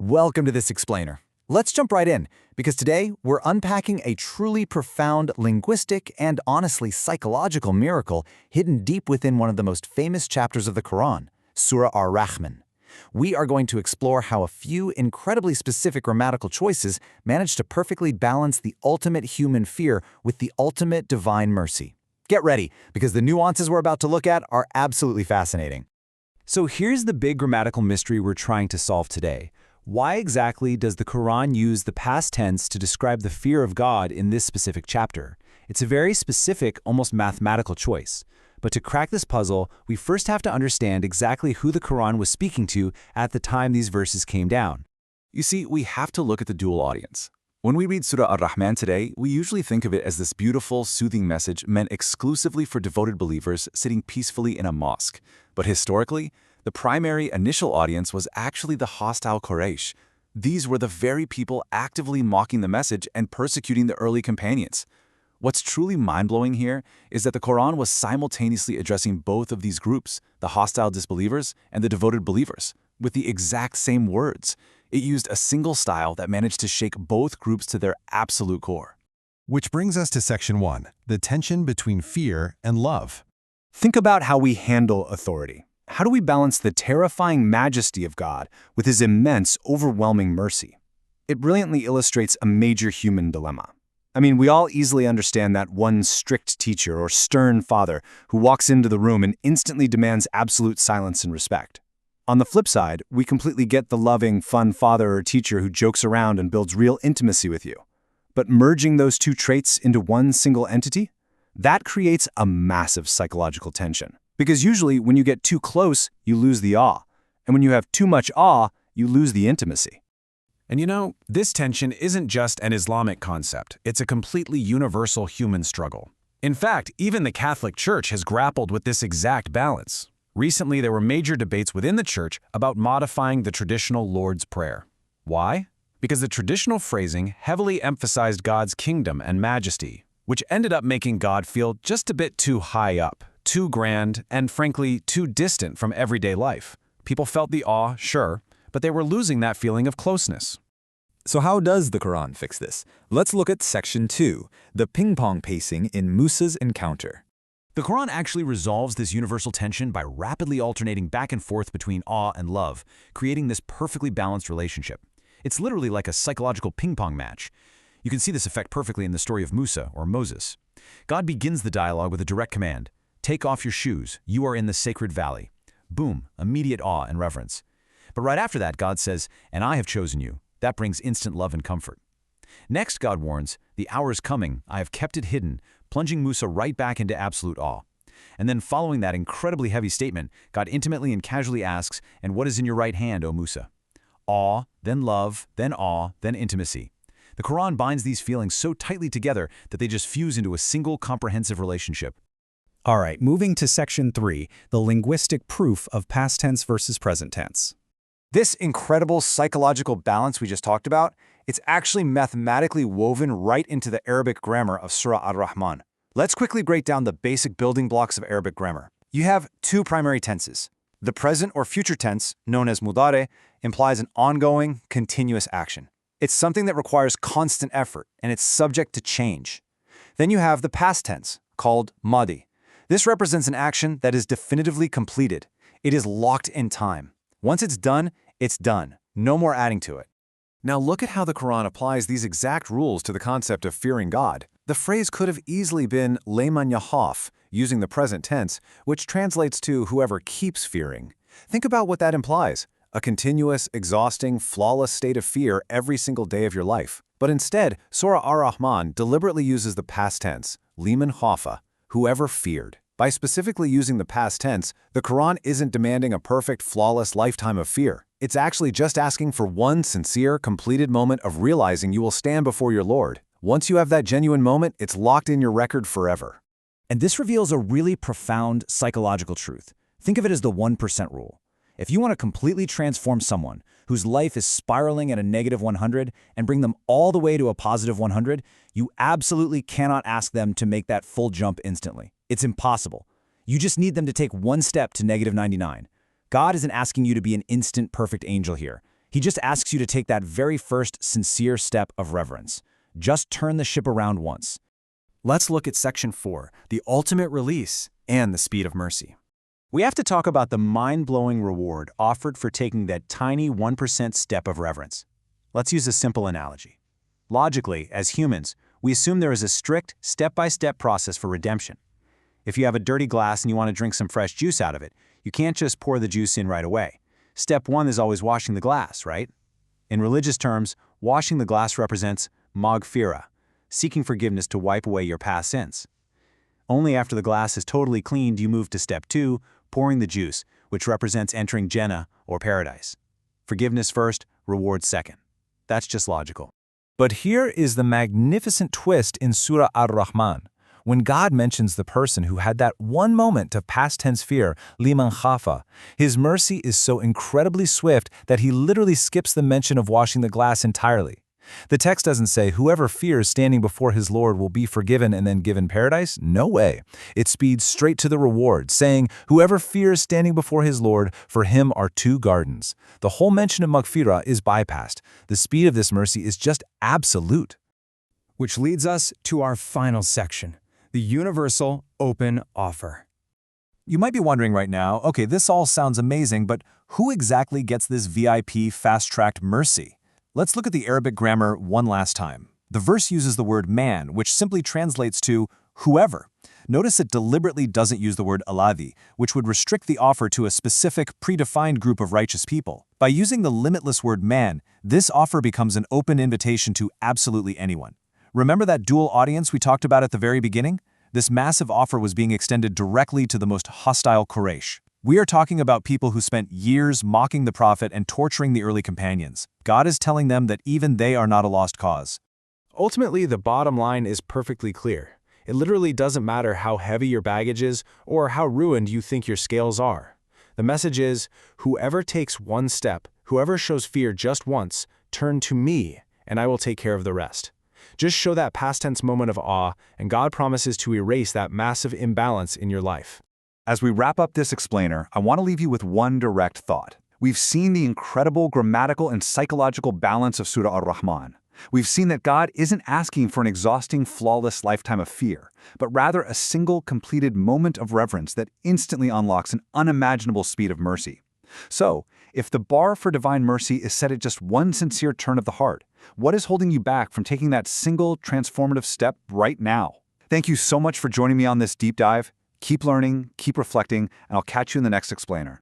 Welcome to this explainer. Let's jump right in, because today we're unpacking a truly profound linguistic and honestly psychological miracle hidden deep within one of the most famous chapters of the Quran, Surah Ar-Rahman. We are going to explore how a few incredibly specific grammatical choices manage to perfectly balance the ultimate human fear with the ultimate divine mercy. Get ready, because the nuances we're about to look at are absolutely fascinating. So here's the big grammatical mystery we're trying to solve today. Why exactly does the Quran use the past tense to describe the fear of God in this specific chapter? It's a very specific, almost mathematical choice. But to crack this puzzle, we first have to understand exactly who the Quran was speaking to at the time these verses came down. You see, we have to look at the dual audience. When we read Surah Ar-Rahman today, we usually think of it as this beautiful, soothing message meant exclusively for devoted believers sitting peacefully in a mosque. But historically, the primary initial audience was actually the hostile Quraysh. These were the very people actively mocking the message and persecuting the early companions. What's truly mind-blowing here is that the Quran was simultaneously addressing both of these groups, the hostile disbelievers and the devoted believers, with the exact same words. It used a single style that managed to shake both groups to their absolute core. Which brings us to Section 1, the tension between fear and love. Think about how we handle authority. How do we balance the terrifying majesty of God with His immense, overwhelming mercy? It brilliantly illustrates a major human dilemma. I mean, we all easily understand that one strict teacher or stern father who walks into the room and instantly demands absolute silence and respect. On the flip side, we completely get the loving, fun father or teacher who jokes around and builds real intimacy with you. But merging those two traits into one single entity? That creates a massive psychological tension. Because usually, when you get too close, you lose the awe. And when you have too much awe, you lose the intimacy. And you know, this tension isn't just an Islamic concept. It's a completely universal human struggle. In fact, even the Catholic Church has grappled with this exact balance. Recently, there were major debates within the Church about modifying the traditional Lord's Prayer. Why? Because the traditional phrasing heavily emphasized God's kingdom and majesty, which ended up making God feel just a bit too high up, too grand, and frankly, too distant from everyday life. People felt the awe, sure, but they were losing that feeling of closeness. So how does the Quran fix this? Let's look at Section 2, the ping-pong pacing in Musa's encounter. The Quran actually resolves this universal tension by rapidly alternating back and forth between awe and love, creating this perfectly balanced relationship. It's literally like a psychological ping-pong match. You can see this effect perfectly in the story of Musa, or Moses. God begins the dialogue with a direct command. Take off your shoes, you are in the sacred valley. Boom, immediate awe and reverence. But right after that, God says, and I have chosen you. That brings instant love and comfort. Next, God warns, the hour is coming, I have kept it hidden, plunging Musa right back into absolute awe. And then following that incredibly heavy statement, God intimately and casually asks, and what is in your right hand, O Musa? Awe, then love, then awe, then intimacy. The Quran binds these feelings so tightly together that they just fuse into a single comprehensive relationship. All right, moving to Section 3, the linguistic proof of past tense versus present tense. This incredible psychological balance we just talked about, it's actually mathematically woven right into the Arabic grammar of Surah Ar-Rahman. Let's quickly break down the basic building blocks of Arabic grammar. You have two primary tenses. The present or future tense, known as mudare, implies an ongoing, continuous action. It's something that requires constant effort, and it's subject to change. Then you have the past tense, called madi. This represents an action that is definitively completed. It is locked in time. Once it's done, no more adding to it. Now look at how the Quran applies these exact rules to the concept of fearing God. The phrase could have easily been "Layman yahaf," using the present tense, which translates to whoever keeps fearing. Think about what that implies. A continuous, exhausting, flawless state of fear every single day of your life. But instead, Surah Ar-Rahman deliberately uses the past tense, "Liman khafa," whoever feared. By specifically using the past tense, the Quran isn't demanding a perfect, flawless lifetime of fear. It's actually just asking for one sincere, completed moment of realizing you will stand before your Lord. Once you have that genuine moment, it's locked in your record forever. And this reveals a really profound psychological truth. Think of it as the 1% rule. If you want to completely transform someone whose life is spiraling at a negative 100 and bring them all the way to a positive 100, you absolutely cannot ask them to make that full jump instantly. It's impossible. You just need them to take one step to negative 99. God isn't asking you to be an instant perfect angel here. He just asks you to take that very first sincere step of reverence. Just turn the ship around once. Let's look at Section 4, the ultimate release and the speed of mercy. We have to talk about the mind-blowing reward offered for taking that tiny 1% step of reverence. Let's use a simple analogy. Logically, as humans, we assume there is a strict, step-by-step process for redemption. If you have a dirty glass and you want to drink some fresh juice out of it, you can't just pour the juice in right away. Step 1 is always washing the glass, right? In religious terms, washing the glass represents maghfirah, seeking forgiveness to wipe away your past sins. Only after the glass is totally clean do you move to step 2, pouring the juice, which represents entering Jannah or paradise. Forgiveness first, reward second. That's just logical. But here is the magnificent twist in Surah Ar-Rahman. When God mentions the person who had that one moment of past tense fear, liman khafa, his mercy is so incredibly swift that he literally skips the mention of washing the glass entirely. The text doesn't say whoever fears standing before his Lord will be forgiven and then given paradise. No way. It speeds straight to the reward, saying, whoever fears standing before his Lord, for him are 2 gardens. The whole mention of maghfirah is bypassed. The speed of this mercy is just absolute. Which leads us to our final section, the universal open offer. You might be wondering right now, okay, this all sounds amazing, but who exactly gets this VIP fast-tracked mercy? Let's look at the Arabic grammar one last time. The verse uses the word man, which simply translates to whoever. Notice it deliberately doesn't use the word alladhi, which would restrict the offer to a specific, predefined group of righteous people. By using the limitless word man, this offer becomes an open invitation to absolutely anyone. Remember that dual audience we talked about at the very beginning? This massive offer was being extended directly to the most hostile Quraysh. We are talking about people who spent years mocking the Prophet and torturing the early companions. God is telling them that even they are not a lost cause. Ultimately, the bottom line is perfectly clear. It literally doesn't matter how heavy your baggage is or how ruined you think your scales are. The message is, whoever takes one step, whoever shows fear just once, turn to me, and I will take care of the rest. Just show that past tense moment of awe, and God promises to erase that massive imbalance in your life. As we wrap up this explainer, I want to leave you with one direct thought. We've seen the incredible grammatical and psychological balance of Surah Ar-Rahman. We've seen that God isn't asking for an exhausting, flawless lifetime of fear, but rather a single, completed moment of reverence that instantly unlocks an unimaginable speed of mercy. So, if the bar for divine mercy is set at just one sincere turn of the heart, what is holding you back from taking that single, transformative step right now? Thank you so much for joining me on this deep dive. Keep learning, keep reflecting, and I'll catch you in the next explainer.